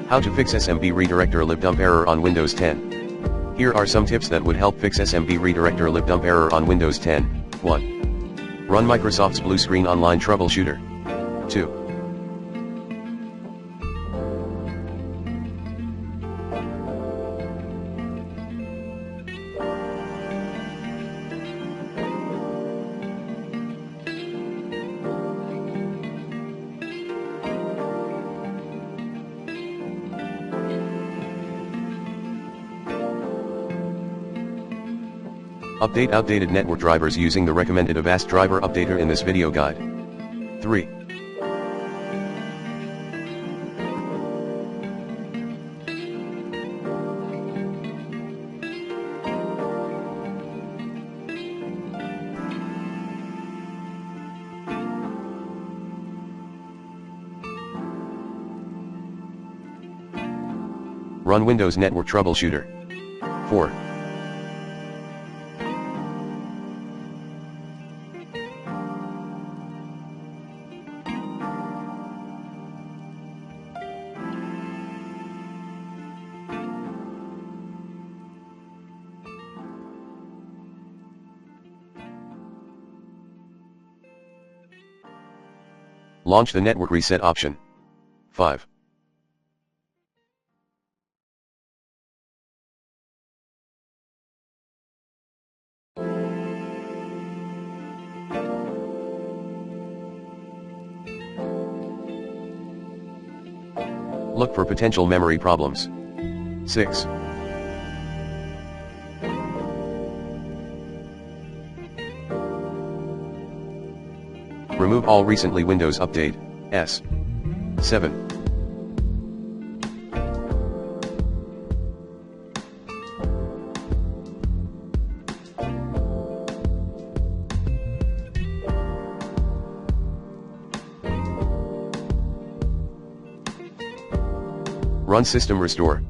How to fix SMB redirector libdump error on Windows 10. Here are some tips that would help fix SMB redirector libdump error on Windows 10. 1. Run Microsoft's Blue Screen Online Troubleshooter. 2. Update outdated network drivers using the recommended Avast driver updater in this video guide. 3. Run Windows Network Troubleshooter. 4. Launch the network reset option. 5. Look for potential memory problems. 6. Remove all recently Windows Update, S. 7. Run System Restore.